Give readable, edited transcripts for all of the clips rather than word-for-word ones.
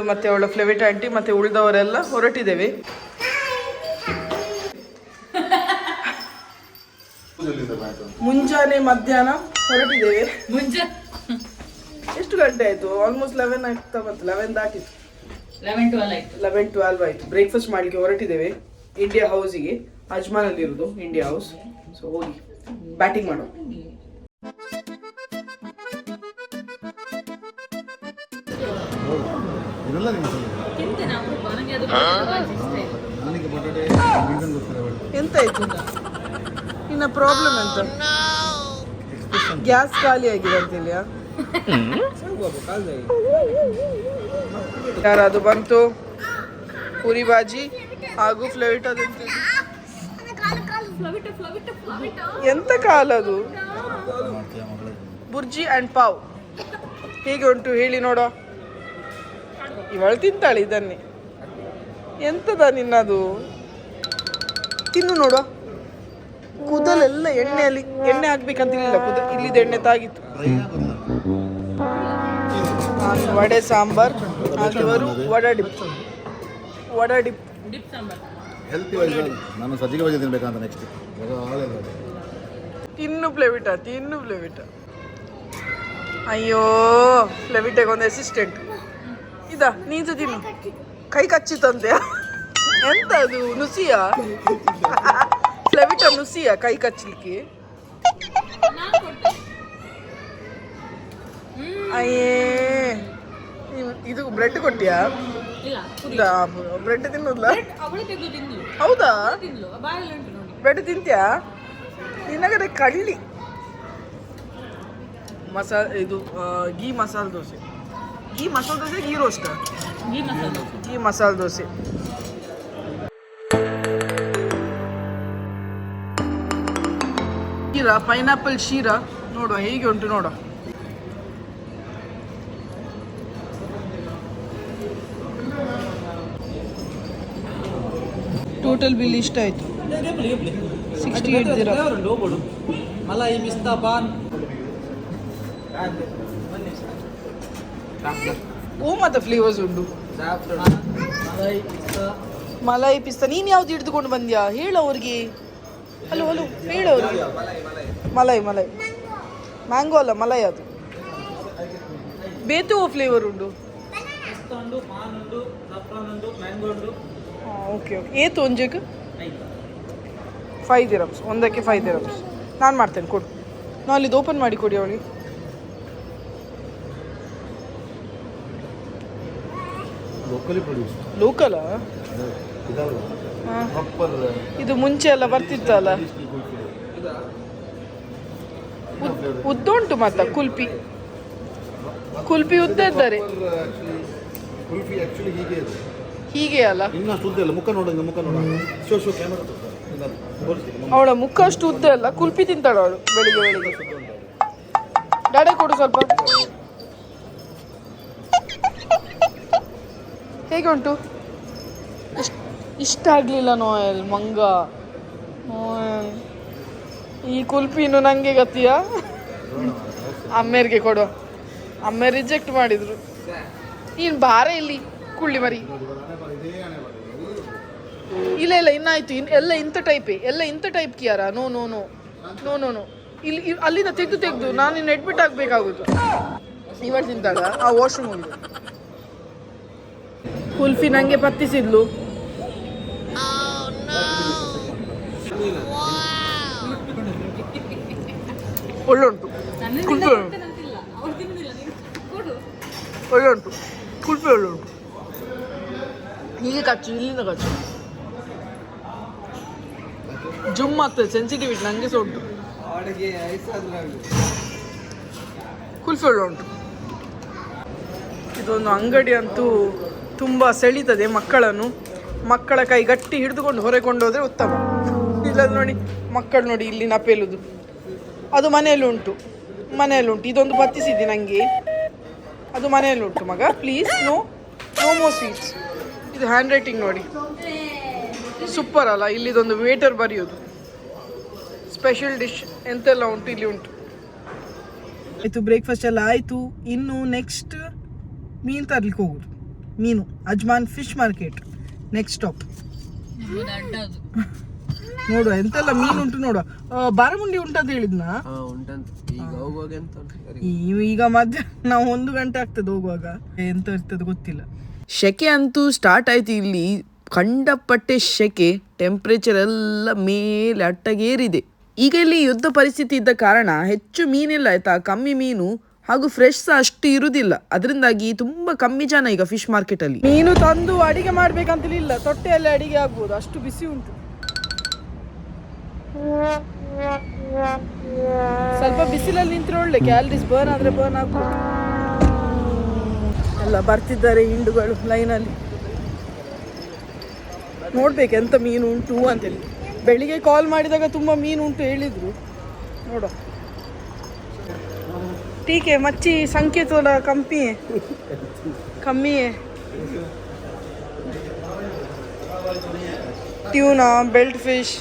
ಮತ್ತೆ ಅವಳ ಫ್ಲೇವಿಟ್ ಆಂಟಿ ಮತ್ತೆ ಉಳಿದವರೆಲ್ಲ ಹೊರಟಿದ್ದೇವೆ. ಮುಂಜಾನೆ ಮಧ್ಯಾಹ್ನ ಹೊರಟಿದ್ದೇವೆ. ಎಷ್ಟು ಗಂಟೆ ಆಯ್ತು? ಆಲ್ಮೋಸ್ಟ್ 11 ಆಗ್ತಾ ಬಂತು. 11 ದಾಟಿತ್ತು. 11-12 ಆಯ್ತು. ಬ್ರೇಕ್ಫಾಸ್ಟ್ ಮಾಡ್ಲಿಕ್ಕೆ ಹೊರಟಿದ್ದೇವೆ ಇಂಡಿಯಾ ಹೌಸಿಗೆ. ಅಜ್ಮಾನ್ ಅಲ್ಲಿ ಇರುದು ಇಂಡಿಯಾ ಹೌಸ್. ಸೊ ಹೋಗಿ ಬ್ಯಾಟಿಂಗ್ ಮಾಡೋ. ಎಂತ ಆಯ್ತು ಇನ್ನ ಪ್ರಾಬ್ಲಮ್ ಎಂತ? ಗ್ಯಾಸ್ ಖಾಲಿ ಆಗಿದೆ ಅಂತಿಲ್ಲ. ಯಾರದು ಬಂತು? ಪೂರಿ ಬಾಜಿ ಹಾಗೂ ಫ್ಲೇವಿಟ್. ಅದು ಎಂತ ಕಾಲದು? ಬುರ್ಜಿ ಅಂಡ್ ಪಾವ್ ಹೇಗೆ ಉಂಟು ಹೇಳಿ ನೋಡೋ. ಇವಳು ತಿಂತಾಳೆ ಇದನ್ನೇ. ಎಂತದ ನಿನ್ನದು? ತಿನ್ನು ನೋಡುವ. ಕೂದಲೆಲ್ಲ ಎಣ್ಣೆಯಲ್ಲಿ ಎಣ್ಣೆ ಹಾಕ್ಬೇಕಂತಿಲ್ಲ. ಇಲ್ಲಿದ ಎಣ್ಣೆ ತಾಗಿತ್ತು. ವಡೆ ಸಾಂಬಾರ್ ಹಾಕಿವರು. ವಡಾ ಡಿಪ್ ನಾನು ಸಜ್ಜಿಗೆ ಬಜ್ಜಿ ತಿನ್ಬೇಕಂತ ನೆಕ್ಸ್ಟ್. ತಿನ್ನು ಫ್ಲೇವಿಟ. ಅಯ್ಯೋ ಫ್ಲೇವಿಟಗೆ ಒಂದು ಅಸಿಸ್ಟೆಂಟ್ ಇದಾ. ನೀನು ತಿನ್ನು. ಕೈ ಕಚ್ಚಿತಂತೆ. ಎಂತ ಅದು? ನುಸಿಯಾ? ಫ್ಲೇವಿಟ ನುಸಿಯಾ ಕೈ ಕಚ್ಚಲಿಕ್ಕೆ? ಅಯ್ಯೇ ಇದು ಬ್ರೆಡ್ ಕೊಟ್ಟಿಯಾ? ಬ್ರೆಡ್ ತಿನ್ನೋದ್ಲ? ಹೌದಾ? ಬ್ರೆಡ್ ತಿಂತ್ಯಾ? ನಿನ್ನಗಡೆ ಕಳ್ಳಿ. ಇದು ಗೀ ಮಸಾಲೆ ದೋಸೆ. ಗೀ ರೋಸ್ಟ್. ಗೀ ಮಸಾಲೆ ದೋಸೆ. ಶೀರಾ, ಪೈನಾಪಲ್ ಶೀರಾ ನೋಡುವ ಹೇಗೆ ಉಂಟು ನೋಡುವ. ಟೋಟಲ್ ಬಿಲ್ ಇಷ್ಟ ಆಯ್ತು. 68 ದಿರಹಂ. ಮಲಾಯಿ ಪಿಸ್ತಾ ಪಾನ್. ಓ ಮತ್ತೆ ಫ್ಲೇವರ್ಸ್ ಉಂಟು. ಮಲಾಯಿ ಪಿಸ್ತಾ. ನೀನು ಯಾವ್ದು ಹಿಡಿದುಕೊಂಡು ಬಂದ್ಯಾ? ಹೇಳು ಅವ್ರಿಗೆ. ಹಲೋ ಹೇಳು ಅವ್ರಿಗೆ. ಮಲಾಯಿ ಮ್ಯಾಂಗೋ ಅಲ್ಲ, ಮಲಾಯಿ ಅದು. ಬೇತು ಫ್ಲೇವರ್ ಉಂಟು. ಓಕೆ ಏತು ಒಂಜಕ್ಕೆ 5 ದಿರಮ್ಸ್. ಒಂದಕ್ಕೆ 5 ದಿರಮ್ಸ್. ನಾನು ಮಾಡ್ತೇನೆ, ಕೊಡು. ನಾವು ಅಲ್ಲಿದ್ದು ಓಪನ್ ಮಾಡಿ ಕೊಡಿ ಅವಳಿಗೆ. ಲೋಕಲಾ? ಇದು ಮುಂಚೆ ಎಲ್ಲ ಬರ್ತಿತ್ತಲ್ಲ. ಉದ್ದುಂಟು ಮತ್ತ ಕುಲ್ಪಿ ಉದ್ದ ಇದ್ದಾರೆ. ಹೀಗೆ ಅಲ್ಲ? ಅವಳ ಮುಖ ಅಷ್ಟು ಉದ್ದ ಅಲ್ಲ. ಕುಲ್ಪಿ ತಿಂತಾಳ ಅವಳು ಬೆಳಿಗ್ಗೆ. ಡಾಡೆ ಕೊಡು ಸ್ವಲ್ಪ. ಹೇಗೆ ಉಂಟು? ಇಷ್ಟ ಆಗಲಿಲ್ಲ ನೋಯಲ್ ಮಂಗ. ಈ ಕುಲ್ಪಿನು ನನಗೆ ಗತಿಯ? ಅಮ್ಮೇರಿಗೆ ಕೊಡು. ಅಮ್ಮ ರಿಜೆಕ್ಟ್ ಮಾಡಿದ್ರು. ನೀನು ಬಾರ ಇಲ್ಲಿ ಕುಳ್ಳಿ ಮರಿ. ಇಲ್ಲ ಇನ್ನಾಯ್ತು. ಎಲ್ಲ ಇಂಥ ಟೈಪ್ ಕಿಯಾರ. ನೋ ಇಲ್ಲಿ ಅಲ್ಲಿಂದ ತೆಗೆದು ನಾನು ಇನ್ನು ಅಡ್ಮಿಟ್ ಆಗಬೇಕಾಗುದು. ಇವಳು ತಿಂತಾಳ ಆ ವಾಶ್ರೂಮ್ ಹೋಗಿ. ಕುಲ್ಫಿ ನನಗೆ ಪತ್ತಿಸಿದ್ಲು. ಒಳ್ಳೆ ಉಂಟು ಕುಲ್ಫಿ. ಒಳ್ಳೆ ಉಂಟು ಕುಲ್ಫಿ. ಒಳ್ಳೆ ಉಂಟು. ಹೀಗೆ ಕಚ್ಚು, ಇಲ್ಲಿಂದ ಕಚ್ಚು. ಜುಮ್ ಆಗ್ತದೆ. ಸೆನ್ಸಿಟಿವಿಟಿ ನನಗೆ ಸಹ ಉಂಟು. ಕುಲ್ಫಿ ಒಳ್ಳೆ ಉಂಟು. ಇದೊಂದು ಅಂಗಡಿ ಅಂತೂ ತುಂಬ ಸೆಳೀತದೆ ಮಕ್ಕಳನ್ನು. ಮಕ್ಕಳ ಕೈ ಗಟ್ಟಿ ಹಿಡಿದುಕೊಂಡು ಹೊರಕೊಂಡೋದ್ರೆ ಉತ್ತಮ. ಇಲ್ಲದ ನೋಡಿ ಮಕ್ಕಳು ನೋಡಿ ಇಲ್ಲಿ ನಪೇಲುದು. ಅದು ಮನೆಯಲ್ಲಿ ಉಂಟು. ಇದೊಂದು ಪತ್ತಿಸಿದ್ದೆ ನನಗೆ. ಅದು ಮನೆಯಲ್ಲಿ ಉಂಟು ಮಗ. Please no more sweets. ಇದು ಹ್ಯಾಂಡ್ ರೈಟಿಂಗ್ ನೋಡಿ, ಸೂಪರ್ ಅಲ್ಲ? ಇಲ್ಲಿದೊಂದು ವೇಟರ್ ಬರೆಯೋದು. ಸ್ಪೆಷಲ್ ಡಿಶ್ ಎಂತೆಲ್ಲ ಉಂಟು ಇಲ್ಲಿ ಉಂಟು. ಆಯಿತು, ಬ್ರೇಕ್ಫಾಸ್ಟ್ ಎಲ್ಲ ಆಯಿತು. ಇನ್ನು ನೆಕ್ಸ್ಟ್ ಮೀನು ತರ್ಲಿಕ್ಕೆ ಹೋಗೋದು. ಮೀನು ಅಜ್ಮಾನ್ ಫಿಶ್ ಮಾರ್ಕೆಟ್ ನೆಕ್ಸ್ಟ್ ಸ್ಟಾಪ್. ನೋಡುವ ಎಂತೆಲ್ಲ ಮೀನು ಉಂಟು ನೋಡುವ. ಬಾರಮುಂಡಿ ಉಂಟಂತ ಹೇಳಿದ್ನಾ? ಈಗ ಮಧ್ಯಾಹ್ನ ನಾವು 1 ಗಂಟೆ ಆಗ್ತದೆ ಹೋಗುವಾಗ. ಎಂತ ಇರ್ತದೆ ಗೊತ್ತಿಲ್ಲ. ಸೆಕೆ ಅಂತೂ ಸ್ಟಾರ್ಟ್ ಆಯ್ತು ಇಲ್ಲಿ. ಕಂಡಪಟ್ಟೆ ಸೆಕೆ, ಟೆಂಪ್ರೇಚರ್ ಎಲ್ಲ ಮೇಲೆ ಅಟ್ಟಗೇರಿದೆ. ಈಗ ಇಲ್ಲಿ ಯುದ್ಧ ಪರಿಸ್ಥಿತಿ ಇದ್ದ ಕಾರಣ ಹೆಚ್ಚು ಮೀನಿಲ್ಲ ಆಯ್ತಾ, ಕಮ್ಮಿ ಮೀನು ಹಾಗೂ ಫ್ರೆಶ್ ಸಹ ಅಷ್ಟು ಇರುವುದಿಲ್ಲ. ಅದರಿಂದಾಗಿ ತುಂಬಾ ಕಮ್ಮಿ ಜನ ಈಗ ಫಿಶ್ ಮಾರ್ಕೆಟ್ ಅಲ್ಲಿ. ಮೀನು ತಂದು ಅಡಿಗೆ ಮಾಡ್ಬೇಕಂತಲಿಲ್ಲ, ತೊಟ್ಟೆಯಲ್ಲಿ ಅಡಿಗೆ ಆಗ್ಬೋದು, ಅಷ್ಟು ಬಿಸಿ ಉಂಟು. ಸ್ವಲ್ಪ ಬಿಸಿಲಲ್ಲಿ ನಿಂತ್ರೆ ಒಳ್ಳೆ, ಕ್ಯಾಲರೀಸ್ ಬರ್ನ್ ಆದ್ರೆ ಬರ್ನ್ ಆಗ್ಬೋದು. ಎಲ್ಲ ಬರ್ತಿದ್ದಾರೆ ಹಿಂಡುಗಳು ಲೈನಲ್ಲಿ. ನೋಡ್ಬೇಕು ಎಂತ ಮೀನು ಉಂಟು ಅಂತೇಳಿ. ಬೆಳಿಗ್ಗೆ ಕಾಲ್ ಮಾಡಿದಾಗ ತುಂಬ ಮೀನು ಉಂಟು ಹೇಳಿದ್ರು. ನೋಡುವ. ಟೀಕೆ ಮಚ್ಚಿ ಸಂಖ್ಯೆ ತೋಲ ಕಮ್ಮಿಯೇ. ಟ್ಯೂನಾ, ಬೆಲ್ಟ್ ಫಿಶ್,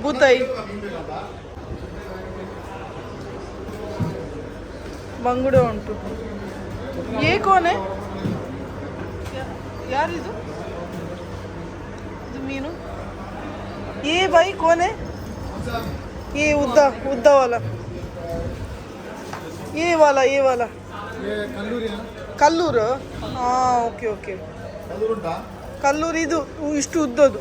ಬೂತೈ, ಬಂಗುಡೆ ಉಂಟು. ಕೋನೆ ಯಾರಿದು? ಇದು ಮೀನು ಬೈ ಕೋನೆ ಉದ್ದ ವಾಲ ये वाला ಕಲ್ಲೂರು. ಓಕೆ ಕಲ್ಲೂರು. ಇದು ಇಷ್ಟು ಉದ್ದದು.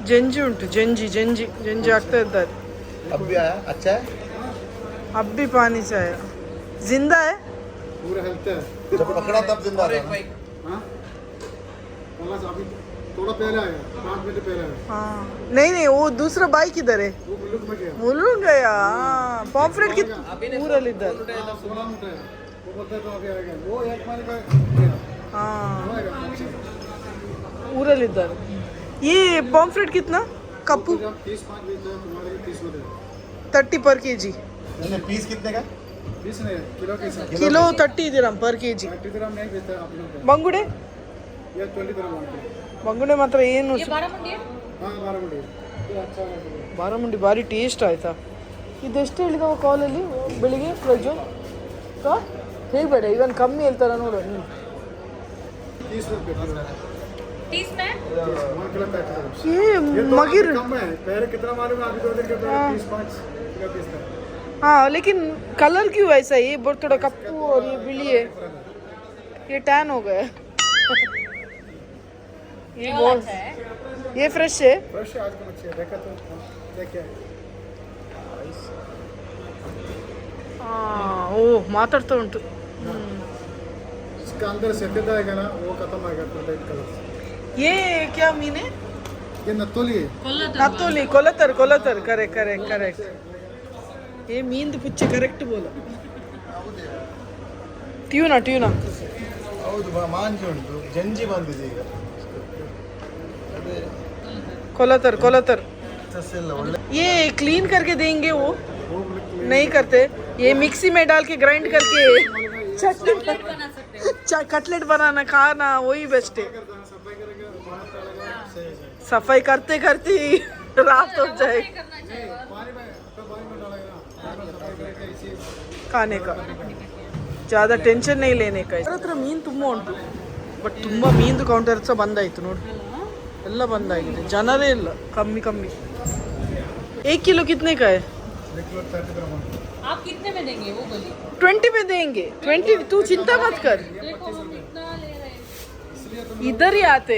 ಜಂಜಿ ಉಂಟು, ಜಂಜಿ ಆಗ್ತಾ ಇದ್ದಾರೆ. अभी पानी से आया. जिंदा है? पूरा हेल्थ है. जब पकड़ा तब जिंदा था. हाँ? अभी थोड़ा पहले आया, 5 मिनट पहले आया. हाँ. नहीं वो दूसरा बाइक किधर है? वो मुल्लुक गया. पॉम्फ्रेट की पूरा इधर. सोना उठा है. वो बोलते तो अभी आएगा. वो 1 महीने का. हाँ. पूरा इधर. ये पॉम्फ्रेट कितना? कप्पू 30-5 देते हैं, तुम्हारे 30 होते हैं. 30 पर kg. पीस कितने का? 20 नहीं, किलो के हिसाब. किलो 30 दिरहम पर kg. 30 दिरहम नहीं देता आप लोग. ಬಂಗುಡೆ? ये 20 दिरहम आते हैं. ಬಂಗುಡೆ ಮಾತ್ರ ಏನು? हाँ, 12 मंडी. ये अच्छा है. ಬಾರಮುಂಡಿ ಭಾರಿ ಟೇಸ್ಟ್ ಆಯ್ತಾ? ಇದೆಷ್ಟು ಹೇಳಿದವ ಕಾಲಲ್ಲಿ ಬೆಳಿಗ್ಗೆ ಪ್ರಜ್ವಲ್? ಹೇಳ್ಬೇಡ, ಇವನ್ ಕಮ್ಮಿ ಹೇಳ್ತಾರ ನೋಡು. 30 रुपये किलो. 30 में 1 किलो पैक करो. ये मगिर कम है. पहले कितना मालूम है? अभी 2 दिन के बाद 30-5 किलो पीस था. हाँ, लेकिन कलर क्यों ऐसा है? ये बहुत थोड़ा कप्पू और ये बिली है, ये टैन हो गया. ये बहुत ये फ्रेश है. फ्रेश है आज का मच्छी है. देखा तो देखिए. हाँ, ओ ಮಾತಾಡ್ತಾ ಉಂಟು. इसका अंदर सफेद आएगा ना, वो खत्म आएगा रेड कलर. ये क्या मीन है? ये नत्तोली है. नत्तोली. कोलतर. करेक्ट. ये मींद पुच्चे करेक्ट बोला. ಟ್ಯೂನಾ ಹೌದು, ಮಾಂಜಿ ಉಂಟು, ಜಂಜಿ ಬಂದಿದೆ ಈಗ. कोलतर. ये क्लीन करके देंगे, वो नहीं करते. ये मिक्सी में डाल के ग्राइंड करके कटलेट बनाना खाना वही बेस्ट है. सफाई करते रात हो जाए खाने का. ज़्यादा टेंशन नहीं लेने का. ಹತ್ರ ಮೀನು ತುಂಬ ಉಂಟು, ಬಟ್ ತುಂಬ ಮೀನು ಕೌಂಟರ್ ಸಹ ಬಂದಾಯಿತು ನೋಡಿ. ಎಲ್ಲ ಬಂದಾಗಿದೆ, ಜನರೇ ಇಲ್ಲ. ಕಮ್ಮಿ 1 किलो कितने का है? आप कितने में देंगे वो बोलिए. 20 में देंगे. 20. तू चिंता मत कर, देखो हम इतना ले रहे हैं. इधर ही आते.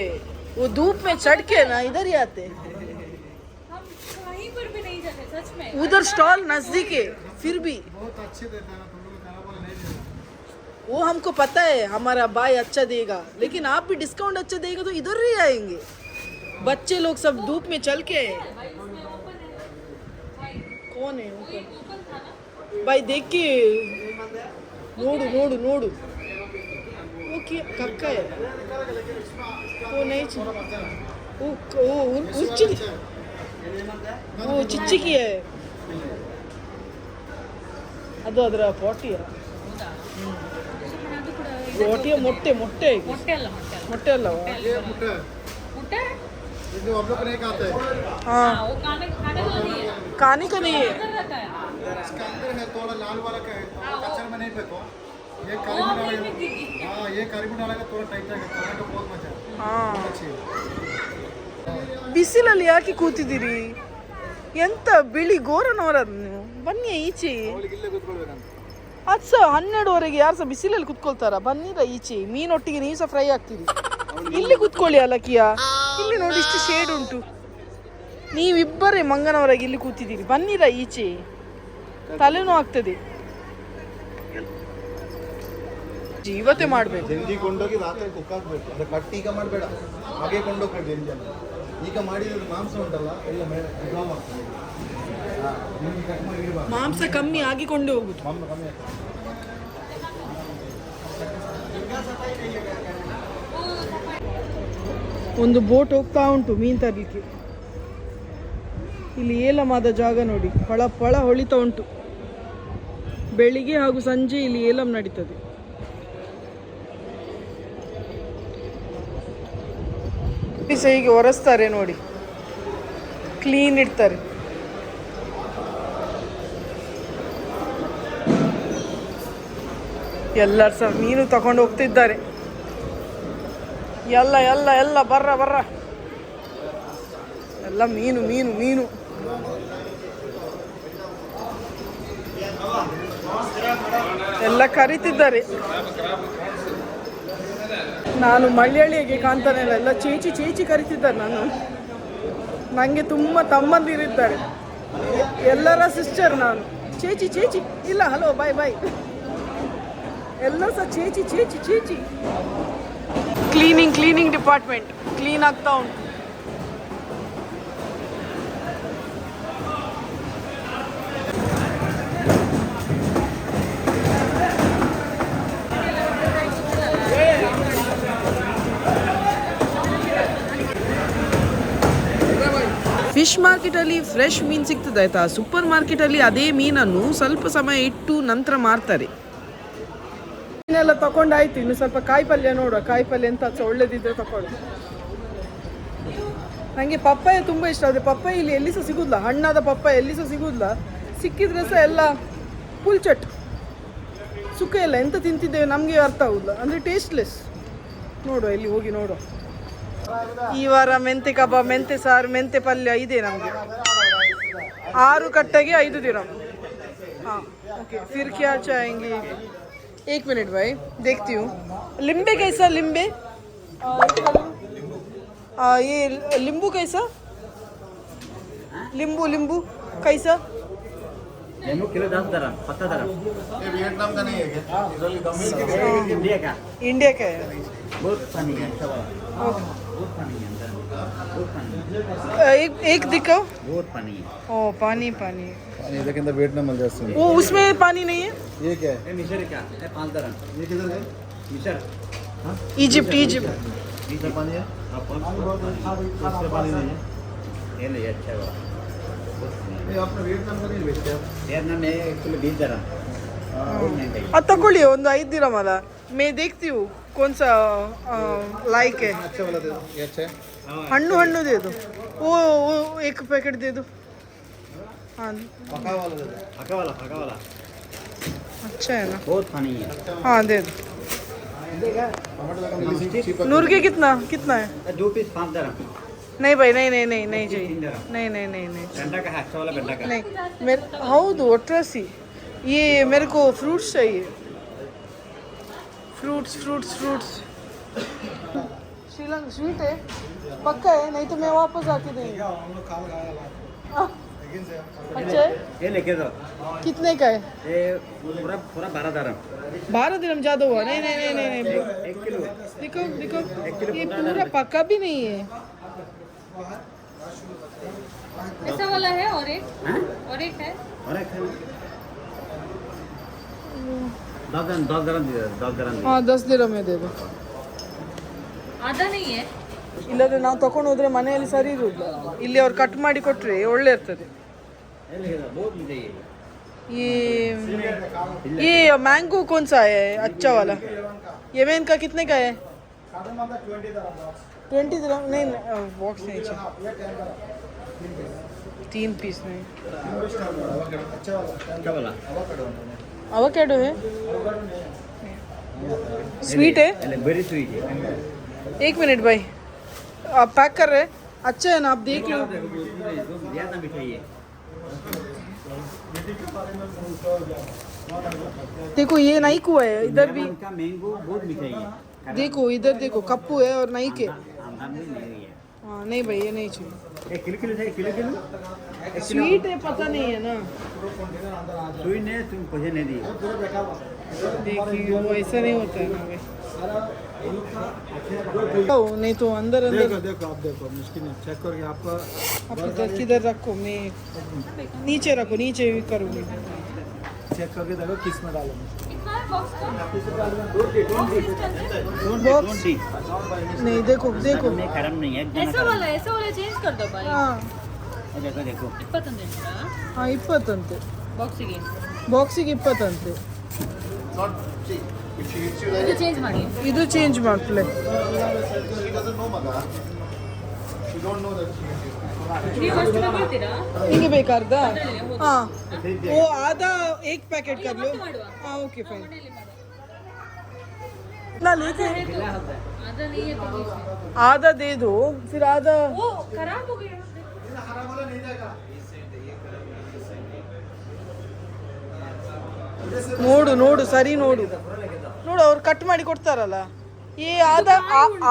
वो धूप में चढ़ के ना इधर ही आते. हम कहीं पर भी नहीं जाते सच में. उधर स्टॉल नजदीक है, फिर भी बहुत अच्छे देता है ना, तुम लोग खाना वाला नहीं देता. वो हमको पता है हमारा भाई अच्छा देगा, लेकिन आप भी डिस्काउंट अच्छा देगा तो इधर ही आएंगे. बच्चे लोग सब धूप में चल के. कौन है भाई? देख के नोडू. वो क्या कक्का है? वो नहीं वो ಚಿಚ್ಚಿಕಿ है ಅದು. ಅದರ ಪಾಟಿಯ ಮೊಟ್ಟೆ ಮೊಟ್ಟೆ ಅಲ್ಲ ये मुट्ठा है. ಮುಟ್ಟೆ ये जो हम लोग को नहीं खाता है हाँ हाँ, वो खाने खाने वाला नहीं है, खाने का नहीं है अंदर रहता है। इसका अंदर है थोड़ा लाल वाला का है कच्चर में नहीं फेंको ये करी वो डालेगा में दिखी। हाँ ये करी डालेगा थोड़ा टाइट रहेगा खाने का बहुत मजा है ಹಾಂ अच्छी है ಬಿಸಿಲಲ್ಲಿ ಯಾಕೆ ಕೂತಿದ್ದೀರಿ ಎಂತ ಬಿಳಿ ಗೋರನವರದು ನೀವು ಬನ್ನಿ ಈಚೆ ಅವಳಿಗೆ ಇಲ್ಲೇ ಕೂತ್ಕೊಳ್ಬೇಕಂತ ಅದು ಸಹ 12ವರೆಗೆ ಯಾರು ಸಹ ಬಿಸಿಲಲ್ಲಿ ಕುತ್ಕೊಳ್ತಾರ ಬನ್ನಿರ ಈಚೆ ಮೀನೊಟ್ಟಿಗೆ ನೀವು ಸಹ ಫ್ರೈ ಆಗ್ತೀರಿ ಇಲ್ಲಿ ಕುತ್ಕೊಳ್ಳಿ ಅಲಕಿಯಾ ಇಲ್ಲಿ ನೋಡಿ ಇಷ್ಟು ಶೇಡ್ ಉಂಟು ನೀವಿಬ್ಬರೇ ಮಂಗನವರೆಗೆ ಇಲ್ಲಿ ಕೂತಿದ್ದೀರಿ ಬನ್ನಿರ ಈಚೆ ತಲೆನೂ ಆಗ್ತದೆ ಜೀವತೆ ಮಾಡಬೇಕು ಜಲ್ದಿ ಕೊಂಡೋಗಿ ರಾತ್ರಿ ಕುಕ್ ಹಾಕ್ಬೇಕು ಅದು ಕಟ್ಟಿ ಈಗ ಮಾಡಬೇಡ ಹಾಗೆ ಕೊಂಡೋಗ್ಬೇಕು ಜಲ್ದಿ ಈಗ ಮಾಡಿದ್ರೆ ಮಾಂಸ ಉಂಟಲ್ಲ ಎಲ್ಲ ಡ್ರಾಮ್ ಆಗ್ತದೆ ನಿಮಗೆ ಕಟ್ ಮಾಡಿ ಇಡಬಾರ್ದು ಮಾಂಸ ಕಮ್ಮಿ ಆಗಿಕೊಂಡು ಹೋಗುದು ಮಾಂಸ ಕಮ್ಮಿ ಆಗ್ತದೆ ಒಂದು ಬೋಟ್ ಹೋಗ್ತಾ ಉಂಟು ಮೀನು ತರಲಿಕ್ಕೆ ಇಲ್ಲಿ ಏಲಮಾದ ಜಾಗ ನೋಡಿ ಫಳ ಫಳ ಹೊಳಿತಾ ಉಂಟು ಬೆಳಿಗ್ಗೆ ಹಾಗೂ ಸಂಜೆ ಇಲ್ಲಿ ಏಲಂ ನಡೀತದೆ ಸಹ ಹೀಗೆ ಒರೆಸ್ತಾರೆ ನೋಡಿ ಕ್ಲೀನ್ ಇಡ್ತಾರೆ ಎಲ್ಲರೂ ಸಹ ಮೀನು ತಗೊಂಡು ಹೋಗ್ತಿದ್ದಾರೆ ಎಲ್ಲ ಎಲ್ಲ ಎಲ್ಲ ಬರ್ರ ಬರ್ರ ಎಲ್ಲ ಮೀನು ಮೀನು ಮೀನು ಎಲ್ಲ ಕರೀತಿದ್ದಾರೆ ನಾನು ಮಲಯಾಳಿಗೆ ಕಾಣ್ತಾನೆ ಇಲ್ಲ ಎಲ್ಲ ಚೇಚಿ ಚೇಚಿ ಕರೀತಿದ್ದಾರೆ ನಾನು ನನಗೆ ತುಂಬ ತಮ್ಮಂದಿರಿದ್ದಾರೆ ಎಲ್ಲರ ಸಿಸ್ಟರ್ ನಾನು ಚೇಚಿ ಚೇಚಿ ಇಲ್ಲ ಹಲೋ ಬಾಯ್ ಬಾಯ್ ಎಲ್ಲ ಸಹ ಚೇಚಿ ಚೇಚಿ ಚೇಚಿ ಕ್ಲೀನಿಂಗ್ ಡಿಪಾರ್ಟ್ಮೆಂಟ್ ಕ್ಲೀನ್ ಆಗ್ತಾ ಉಂಟು ಫಿಶ್ ಮಾರ್ಕೆಟಲ್ಲಿ ಫ್ರೆಶ್ ಮೀನು ಸಿಗ್ತದೆ ಆಯಿತಾ. ಸೂಪರ್ ಮಾರ್ಕೆಟಲ್ಲಿ ಅದೇ ಮೀನನ್ನು ಸ್ವಲ್ಪ ಸಮಯ ಇಟ್ಟು ನಂತರ ಮಾರ್ತಾರೆ. ಮೀನೆಲ್ಲ ತಗೊಂಡಾಯ್ತು, ಇನ್ನು ಸ್ವಲ್ಪ ಕಾಯಿ ಪಲ್ಯ ನೋಡುವ. ಕಾಯಿ ಪಲ್ಯ ಎಂತ ಒಳ್ಳೇದಿದ್ರೆ ತಗೊಳ್ಳಿ. ನನಗೆ ಪಪ್ಪಾಯ ತುಂಬ ಇಷ್ಟ. ಆದರೆ ಪಪ್ಪಾಯ ಇಲ್ಲಿ ಎಲ್ಲಿ ಸಹ ಸಿಗೋದಿಲ್ಲ, ಹಣ್ಣಾದ ಪಪ್ಪಾಯ ಎಲ್ಲಿ ಸಹ ಸಿಗೋದಿಲ್ಲ. ಸಿಕ್ಕಿದ್ರೆ ಸಹ ಎಲ್ಲ ಪುಲ್ಚಟ್ ಸುಕ್ಕ ಎಲ್ಲ ಎಂತ ತಿಂತಿದ್ದೇವೆ ನಮಗೆ ಅರ್ಥ ಆಗೋದಿಲ್ಲ, ಅಂದರೆ ಟೇಸ್ಟ್ಲೆಸ್. ನೋಡುವ ಇಲ್ಲಿ ಹೋಗಿ ನೋಡುವ. ಈ ವಾರ ಮೆಂತೆ ಕಬಾಬ್, ಮೆಂತೆ ಸಾರು, ಮೆಂತೆ ಪಲ್ಯ ಇದೆ ನಮಗೆ. 6 ಕಟ್ಟೆಗೆ 5 ದಿರಂ. हाँ ओके, फिर क्या चाहेंगे? 1 मिनट भाई, देखती हूँ. लिम्बे कैसा? लिम्बे ये लींबू कैसा? लींबू कैसा? नींबू किलो 10 दरम, 70 दरम। ये वियतनाम का नहीं है क्या? इसराइली कम ही है। इंडिया का इंडिया का है. बहुत पानी है, अच्छा वाला ओके, बहुत पानी है अंदर, बहुत पानी, एक दिखाओ. बहुत पानी है। ओ पानी. पानी ಇದಕ್ಕಿಂತ ವಿಯೆಟ್ನಾಮ್ ಅಲ್ಲಿ ಜಾಸ್ತಿ है। वो उसमें पानी नहीं है. ये क्या है? ये मिशर का है 5 दरम। ये किधर है? मिशर इजिप्ट. इसमें पानी है? इसमें पानी नहीं है। ये नहीं अच्छा वाला, बहुत पानी है। ये आपने वियतनाम का नहीं बेचते आप? वियतनाम में 1 किलो 20 दरम, बहुत महंगा है। ಅದು ತಗೊಳ್ಳಿ, ಒಂದು 5 ದಿರಂ ಅಲ್ಲ. मैं देखती हूँ कौन सा लाइक है. अच्छा वाला दे दो, ये अच्छा है। हन्नू दे दो. वो 1 पैकेट दे दो. हाँ पका वाला दे दो। पका वाला अच्छा है ना. बहुत पानी है। हाँ दे दो. टमाटर का मिली चीप नूर के कितना है? 2 पीस 5 दरम। नहीं भाई, नहीं चाहिए. नहीं गंडा का है, अच्छा वाला गंडा का। नहीं मेरे हौದು ಒಟ್ರಾಸಿ. ये मेरे को फ्रूट्स चाहिए. फ्रूट्स श्रीलंका स्वीट है पक्का है, नहीं तो मैं वापस आके देंगे. अच्छा है. ये लेके दो, कितने का है? ये पूरा 12 दरम। 12 दिरम ज़्यादा हुआ. नहीं 1 किलो देखो ये पूरा पक्का भी नहीं है. ऐसा वाला है और एक हाँ? है. और एक है 10 दरम दे दो, 10 दरम दे। ಹಾಂ 10 ದಿರಂ ಇದೆ. आधा नहीं है. ಇಲ್ಲದ್ರೆ ನಾವು ತಗೊಂಡು ಹೋದ್ರೆ ಮನೆಯಲ್ಲಿ ಸರಿ ಇರುವುದಿಲ್ಲ. ಇಲ್ಲಿ ಅವ್ರು ಕಟ್ ಮಾಡಿ ಕೊಟ್ಟರೆ ಒಳ್ಳೆ ಇರ್ತದೆ. ये लेके दो, बहुत मीठा है ये मैंगो कौन सा है अच्छा वाला? ये मैं इनका कितने का है? 20 dirham नहीं बॉक्स नहीं चाहिए 3 पीस नहीं क्या बोला avocado है स्वीट है वेरी स्वीट है 1 मिनट भाई आप पैक कर रहे हैं अच्छा है ना आप देख लो ज्यादा मिठाई है देखो ये नाइक हुआ है इधर भी का मैंगो बहुत मिठाई है देखो इधर देखो कप्पू है और नाइक है आम भी नहीं है हाँ नहीं भाई ये नहीं चाहिए एक किलो है किलो स्वीट है पता नहीं है ना सुई ने तुम मुझे नहीं दी देखिए वो ऐसा नहीं होता है ना भाई ओ, नहीं तो अंदर अंदर देखो आप देखो मुश्किल नहीं चेक करके आपका आप इधर किधर रखो मैं नीचे रखो नीचे भी करूँगी चेक करके देखो किस में डालो कितना है बॉक्स का बॉक्स नहीं देखो देखो मैं खराब नहीं है ऐसा वाला चेंज कर दो भाई ಹಾಂ देखो देखो 20 ಹಾಂ 20 ಅಂತೆ ಬಾಕ್ಸಿಗೆ ಬಾಕ್ಸಿಗೆ 20 ಅಂತೆ ಇದು ಚೇಂಜ್ ಮಾಡಿ ಇದು ಚೇಂಜ್ ಮಾಡ್ಕೊಳ್ಳಿ ನೀವು ಅಷ್ಟು ತಗೊಳ್ತೀರಾ ನಿಮಗೆ ಬೇಕಾರ್ದ ಹಾಂ ಓ ಆದಾ एक पैकेट कर लो हाँ ओके फाइन ना लेके आधा नहीं है तो आधा दे दो फिर आधा वो खराब हो गया ನೋಡು ನೋಡು ಸರಿ ನೋಡು ನೋಡು ಅವ್ರು ಕಟ್ ಮಾಡಿ ಕೊಡ್ತಾರಲ್ಲ ये आधा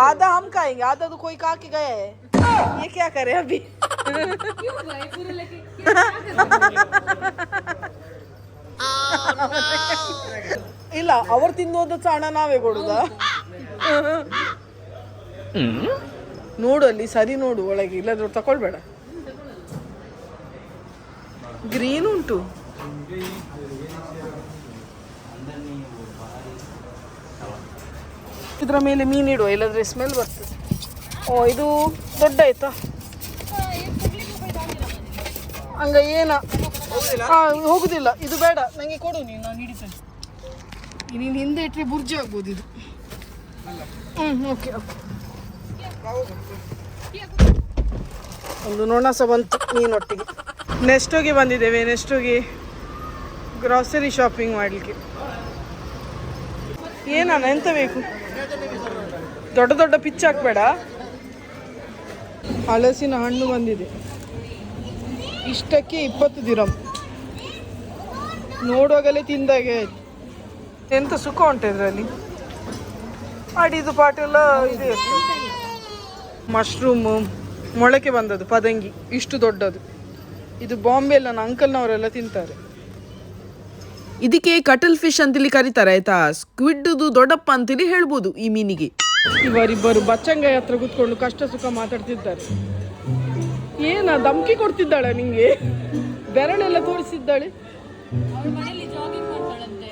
आधा हम खाएंगे आधा तो कोई खा के गया है ये क्या करे अभी क्यों भाई पूरा लेके क्या ಇಲ್ಲ ಅವ್ರು ತಿನ್ನೋದು ಹಣ ನಾವೇ ಕೊಡುದಾ ನೋಡು ಅಲ್ಲಿ ಸರಿ ನೋಡು ಒಳಗೆ ಇಲ್ಲದ್ರು ತಕೊಳ್ಬೇಡ ಗ್ರೀನ್ ಉಂಟು ಇದರ ಮೇಲೆ ಮೀನಿಡುವ ಇಲ್ಲದ್ರೆ ಸ್ಮೆಲ್ ಬರ್ತದೆ ಓ ಇದು ದೊಡ್ಡ ಆಯ್ತಾ ಹಂಗ ಏನ ಹೋಗುದಿಲ್ಲ ಇದು ಬೇಡ ನನಗೆ ಕೊಡು ನೀನು ನಾನು ಹಿಡಿತೇನೆ ನೀನು ಹಿಂದೆ ಇಟ್ಟರೆ ಬುರ್ಜಿ ಆಗ್ಬೋದು ಇದು ಓಕೆ ಓಕೆ ಒಂದು ನೊಣಸ ಬಂತು ಮೀನೊಟ್ಟಿಗೆ ನೆಕ್ಸ್ಟೋಗೆ ಬಂದಿದ್ದೇವೆ ನೆಕ್ಸ್ಟೋಗೆ ಗ್ರಾಸರಿ ಶಾಪಿಂಗ್ ಮಾಡಲಿಕ್ಕೆ ಏನಣ್ಣ ಎಂತ ಬೇಕು ದೊಡ್ಡ ದೊಡ್ಡ ಪಿಚ್ ಹಾಕ್ಬೇಡ ಹಲಸಿನ ಹಣ್ಣು ಬಂದಿದೆ ಇಷ್ಟಕ್ಕೆ 20 ದಿರಂ ನೋಡುವಾಗಲೇ ತಿಂದಾಗೆ ಆಯ್ತು ಎಂತ ಸುಖ ಉಂಟು ಇದರಲ್ಲಿ ಅಡಿದು ಪಾಟೆಲ್ಲ ಇದೆ ಮಶ್ರೂಮು ಮೊಳಕೆ ಬಂದದ್ದು ಪದಂಗಿ ಇಷ್ಟು ದೊಡ್ಡದು ಇದು ಬಾಂಬೆಲ್ಲ ನನ್ನ ಅಂಕಲ್ನವರೆಲ್ಲ ತಿಂತಾರೆ ಇದಕ್ಕೆ ಕಟಲ್ ಫಿಶ್ ಅಂತೇಳಿ ಕರೀತಾರೆ ಆಯ್ತಾ ಸ್ಕ್ವಿಡ್ದು ದೊಡ್ಡಪ್ಪ ಅಂತೇಳಿ ಹೇಳ್ಬೋದು ಈ ಮೀನಿಗೆ ಇವರಿಬ್ಬರು ಬಚ್ಚಂಗಾಯಿ ಹತ್ರ ಕೂತ್ಕೊಂಡು ಕಷ್ಟ ಸುಖ ಮಾತಾಡ್ತಿದ್ದಾರೆ ಏನ ಧಮ್ಕಿ ಕೊಡ್ತಿದ್ದಾಳೆ ನಿಂಗೆ ಬೆರಳೆಲ್ಲ ತೋರಿಸಿದ್ದಾಳೆ ಅವ್ರ ಮನೆಯಲ್ಲಿ ಜಾಗಿಂಗ್ ಮಾಡ್ತಾಳಂತೆ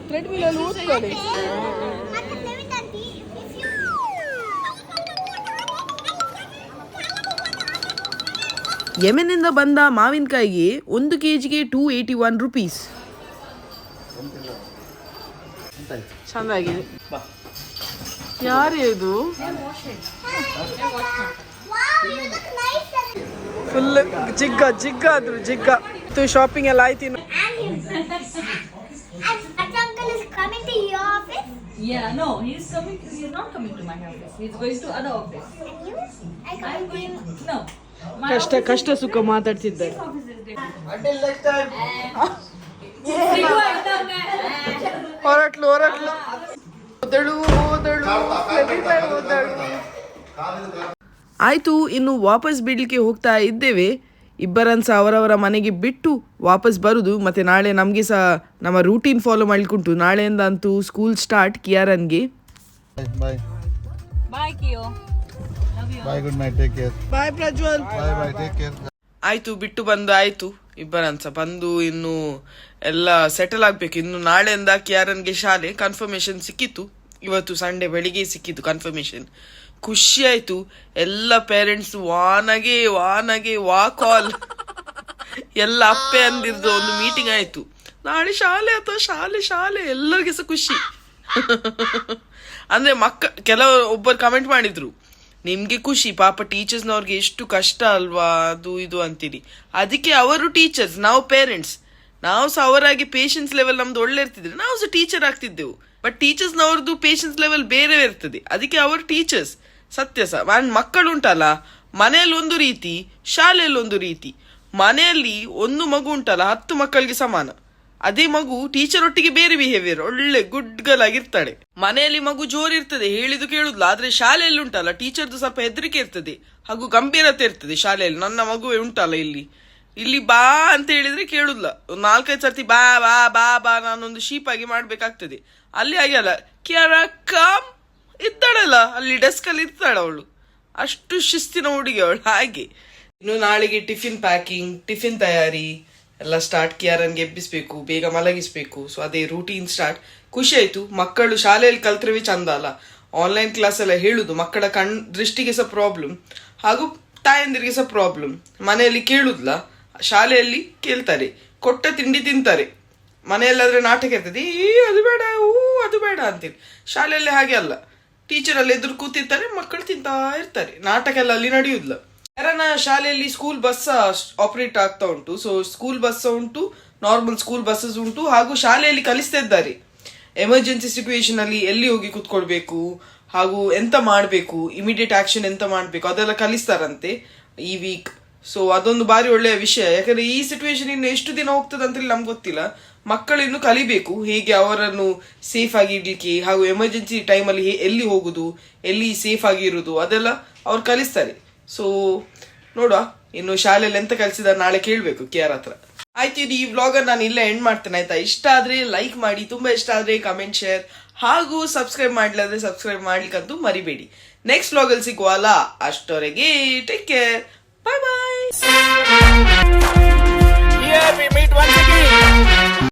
ಟ್ರೆಡ್ಮಿಲ್ ಅಲ್ಲಿ ಓದ್ತಾಳೆ ಯೆಮೆನ್ನಿಂದ ಬಂದ ಮಾವಿನಕಾಯಿಗೆ 1 kgಗೆ 281 rupees. ಚೆನ್ನಾಗಿದೆ ಯಾರು ಇದು ಫುಲ್ ಜಿಗ್ಗ ಜಿಗ್ಗ ಆದ್ರು ಜಿಗ್ಗ ಶಾಪಿಂಗ್ ಎಲ್ಲ ಆಯ್ತು ಇನ್ನು That uncle is coming to your office? Yeah, no, he's not coming to my office. He's going to other office. And you? I can't go. No. My ಕಷ್ಟ ಕಷ್ಟ ಸುಖ ಮಾತಾಡ್ತಿದ್ದಾರೆ office is different. Until next time. ಹೊರಟ್ಲು ಓದಳು ಆಯಿತು, ಇನ್ನು ವಾಪಸ್ ಬಿಡಲಿಕ್ಕೆ ಹೋಗ್ತಾ ಇದ್ದೇವೆ. ಇಬ್ಬರನ್ನು ಸಹ ಅವರವರ ಮನೆಗೆ ಬಿಟ್ಟು ವಾಪಸ್ ಬರೋದು. ಮತ್ತು ನಾಳೆ ನಮಗೆ ಸಹ ನಮ್ಮ ರೂಟೀನ್ ಫಾಲೋ ಮಾಡಲಿಕ್ಕುಂಟು. ನಾಳೆಯಿಂದ ಅಂತೂ ಸ್ಕೂಲ್ ಸ್ಟಾರ್ಟ್ ಕಿಯಾರನ್ಗೆ. Bye. Bye, Kyo. Love you. Bye. Good night. Take care. Bye Prajwal. Bye. Take care. ಆಯಿತು, ಬಿಟ್ಟು ಬಂದು ಆಯಿತು. ಇಬ್ಬರನ್ನು ಸಹ ಬಂದು ಇನ್ನು ಎಲ್ಲ ಸೆಟಲ್ ಆಗಬೇಕು. ಇನ್ನು ನಾಳೆಯಿಂದ ಕಿಯಾರನ್ಗೆ ಶಾಲೆ ಕನ್ಫರ್ಮೇಷನ್ ಸಿಕ್ಕಿತ್ತು. ಇವತ್ತು ಸಂಡೇ ಬೆಳಿಗ್ಗೆ ಸಿಕ್ಕಿತ್ತು ಕನ್ಫರ್ಮೇಷನ್. ಖುಷಿ ಆಯಿತು. ಎಲ್ಲ ಪೇರೆಂಟ್ಸ್ ವಾನಗೆ ವಾ ಕಾಲ್ ಎಲ್ಲ ಅಪ್ಪೆ ಅಂದಿರ್ದು ಒಂದು ಮೀಟಿಂಗ್ ಆಯಿತು. ನಾಳೆ ಶಾಲೆ ಅಥವಾ ಶಾಲೆ ಎಲ್ಲರಿಗೆ ಸಹ ಖುಷಿ. ಅಂದರೆ ಒಬ್ಬರು ಕಮೆಂಟ್ ಮಾಡಿದ್ರು, ನಿಮ್ಗೆ ಖುಷಿ, ಪಾಪ ಟೀಚರ್ಸ್ನವ್ರಿಗೆ ಎಷ್ಟು ಕಷ್ಟ ಅಲ್ವಾ ಅದು ಇದು ಅಂತೀರಿ. ಅದಕ್ಕೆ ಅವರು ಟೀಚರ್ಸ್, ನಾವು ಪೇರೆಂಟ್ಸ್, ನಾವು ಸಹ ಅವರಾಗಿ ಪೇಷನ್ಸ್ ಲೆವೆಲ್ ನಮ್ದು ಒಳ್ಳೆ ಇರ್ತಿದ್ರೆ ನಾವು ಸಹ ಟೀಚರ್ ಆಗ್ತಿದ್ದೆವು. ಬಟ್ ಟೀಚರ್ಸ್ನವ್ರದ್ದು ಪೇಷನ್ಸ್ ಲೆವೆಲ್ ಬೇರೆ ಇರ್ತದೆ, ಅದಕ್ಕೆ ಅವರು ಟೀಚರ್ಸ್. ಸತ್ಯ ಸಹ. ಮಕ್ಕಳು ಉಂಟಲ್ಲ, ಮನೆಯಲ್ಲಿ ಒಂದು ರೀತಿ, ಶಾಲೆಯಲ್ಲಿ ಒಂದು ರೀತಿ. ಮನೆಯಲ್ಲಿ ಒಂದು ಮಗು ಉಂಟಲ್ಲ 10 ಮಕ್ಕಳಿಗೆ ಸಮಾನ. ಅದೇ ಮಗು ಟೀಚರ್ ಒಟ್ಟಿಗೆ ಬೇರೆ ಬಿಹೇವಿಯರ್, ಒಳ್ಳೆ ಗುಡ್ ಗರ್ಲ್ ಆಗಿರ್ತಾಳೆ. ಮನೆಯಲ್ಲಿ ಮಗು ಜೋರ್ ಇರ್ತದೆ, ಹೇಳಿದ್ದು ಕೇಳುದಿಲ್ಲ. ಆದ್ರೆ ಶಾಲೆಯಲ್ಲಿ ಉಂಟಲ್ಲ ಟೀಚರ್ದು ಸ್ವಲ್ಪ ಹೆದರಿಕೆ ಇರ್ತದೆ ಹಾಗೂ ಗಂಭೀರತೆ ಇರ್ತದೆ ಶಾಲೆಯಲ್ಲಿ. ನನ್ನ ಮಗುವೆ ಉಂಟಲ್ಲ ಇಲ್ಲಿ ಬಾ ಅಂತ ಹೇಳಿದ್ರೆ ಕೇಳುದಿಲ್ಲ. 4-5 ಸರ್ತಿ ಬಾ ಬಾ ಬಾ ಬಾ ನಾನೊಂದು ಶೀಪ್ ಆಗಿ ಮಾಡ್ಬೇಕಾಗ್ತದೆ. ಅಲ್ಲಿ ಹಾಗೆ ಅಲ್ಲ, ಕ್ಯಾರ ಕಾಮ್ ಇದ್ದಾಳಲ್ಲ ಅಲ್ಲಿ ಡೆಸ್ಕ್ ಅಲ್ಲಿ ಇರ್ತಾಳೆ ಅವಳು, ಅಷ್ಟು ಶಿಸ್ತಿನ ಹುಡುಗಿ ಅವಳು. ಹಾಗೆ ಇನ್ನು ನಾಳೆಗೆ ಟಿಫಿನ್ ಪ್ಯಾಕಿಂಗ್, ಟಿಫಿನ್ ತಯಾರಿ ಎಲ್ಲ ಸ್ಟಾರ್ಟ್. ಕಿಯಾರನ್ಗೆ ಎಬ್ಬಿಸ್ಬೇಕು, ಬೇಗ ಮಲಗಿಸ್ಬೇಕು. ಸೊ ಅದೇ ರೂಟೀನ್ ಸ್ಟಾರ್ಟ್. ಖುಷಿ ಆಯ್ತು. ಮಕ್ಕಳು ಶಾಲೆಯಲ್ಲಿ ಕಲ್ತ್ರವೇ ಚಂದ ಅಲ್ಲ. ಆನ್ಲೈನ್ ಕ್ಲಾಸ್ ಎಲ್ಲ ಹೇಳುದು ಮಕ್ಕಳ ದೃಷ್ಟಿಗೆ ಸಹ ಪ್ರಾಬ್ಲಮ್ ಹಾಗೂ ತಾಯಂದಿರಿಗೆ ಸಹ ಪ್ರಾಬ್ಲಮ್. ಮನೆಯಲ್ಲಿ ಕೇಳುದಿಲ್ಲ, ಶಾಲೆಯಲ್ಲಿ ಕೇಳ್ತಾರೆ, ಕೊಟ್ಟ ತಿಂಡಿ ತಿಂತಾರೆ. ಮನೆಯಲ್ಲಾದ್ರೆ ನಾಟಕ ಇರ್ತದೆ, ಅದು ಬೇಡ ಅದು ಬೇಡ ಅಂತೇಳಿ. ಶಾಲೆಯಲ್ಲಿ ಹಾಗೆ ಅಲ್ಲ, ಟೀಚರ್ ಅಲ್ಲಿ ಎದುರು ಕೂತಿರ್ತಾರೆ, ಮಕ್ಕಳು ತಿಂತಾ ಇರ್ತಾರೆ. ನಾಟಕ ಎಲ್ಲ ಅಲ್ಲಿ ನಡೆಯುದಿಲ್ಲ. ಯಾರನ್ನ ಶಾಲೆಯಲ್ಲಿ ಸ್ಕೂಲ್ ಬಸ್ ಆಪರೇಟ್ ಆಗ್ತಾ ಉಂಟು. ಸೊ ಸ್ಕೂಲ್ ಬಸ್ ಉಂಟು, ನಾರ್ಮಲ್ ಸ್ಕೂಲ್ ಬಸ್ಸಸ್ ಉಂಟು, ಹಾಗೂ ಶಾಲೆಯಲ್ಲಿ ಕಲಿಸ್ತಾ ಇದ್ದಾರೆ ಎಮರ್ಜೆನ್ಸಿ ಸಿಚುವೇಶನ್ ಅಲ್ಲಿ ಎಲ್ಲಿ ಹೋಗಿ ಕೂತ್ಕೊಳ್ಬೇಕು ಹಾಗೂ ಎಂತ ಮಾಡಬೇಕು, ಇಮಿಡಿಯೇಟ್ ಆಕ್ಷನ್ ಎಂತ ಮಾಡಬೇಕು ಅದೆಲ್ಲ ಕಲಿಸ್ತಾರಂತೆ ಈ ವೀಕ್. ಸೊ ಅದೊಂದು ಬಾರಿ ಒಳ್ಳೆಯ ವಿಷಯ. ಯಾಕಂದ್ರೆ ಈ ಸಿಚುವೇಶನ್ ಇನ್ನು ಎಷ್ಟು ದಿನ ಹೋಗ್ತದೆ ಅಂತ ನಮ್ಗೆ ಗೊತ್ತಿಲ್ಲ. ಮಕ್ಕಳು ಇನ್ನು ಕಲಿಬೇಕು ಹೇಗೆ ಅವರನ್ನು ಸೇಫ್ ಆಗಿ ಇಡ್ಲಿಕ್ಕೆ ಹಾಗೂ ಎಮರ್ಜೆನ್ಸಿ ಟೈಮಲ್ಲಿ ಎಲ್ಲಿ ಹೋಗುದು, ಎಲ್ಲಿ ಸೇಫ್ ಆಗಿ ಇರುದು ಅದೆಲ್ಲ ಅವ್ರು ಕಲಿಸ್ತಾರೆ. ಸೊ ನೋಡುವ ಇನ್ನು ಶಾಲೆಯಲ್ಲಿ ಎಂತ ಕಲಿಸಿದ ನಾಳೆ ಕೇಳಬೇಕು ಕಿಯಾರ್ ಹತ್ರ. ಆಯ್ತು, ಈ ವ್ಲಾಗ್ ನಾನು ಇಲ್ಲೇ ಎಂಡ್ ಮಾಡ್ತೇನೆ ಆಯ್ತಾ. ಇಷ್ಟ ಆದ್ರೆ ಲೈಕ್ ಮಾಡಿ, ತುಂಬಾ ಇಷ್ಟ ಆದ್ರೆ ಕಮೆಂಟ್, ಶೇರ್ ಹಾಗೂ ಸಬ್ಸ್ಕ್ರೈಬ್ ಮಾಡ್ಲಿಲ್ಲ ಸಬ್ಸ್ಕ್ರೈಬ್ ಮಾಡ್ಲಿಕ್ಕಂತೂ ಮರಿಬೇಡಿ. ನೆಕ್ಸ್ಟ್ ವ್ಲಾಗ್ ಅಲ್ಲಿ ಸಿಗುವಲ್ಲ, ಅಷ್ಟವರೆಗೆ ಟೇಕ್ ಕೇರ್.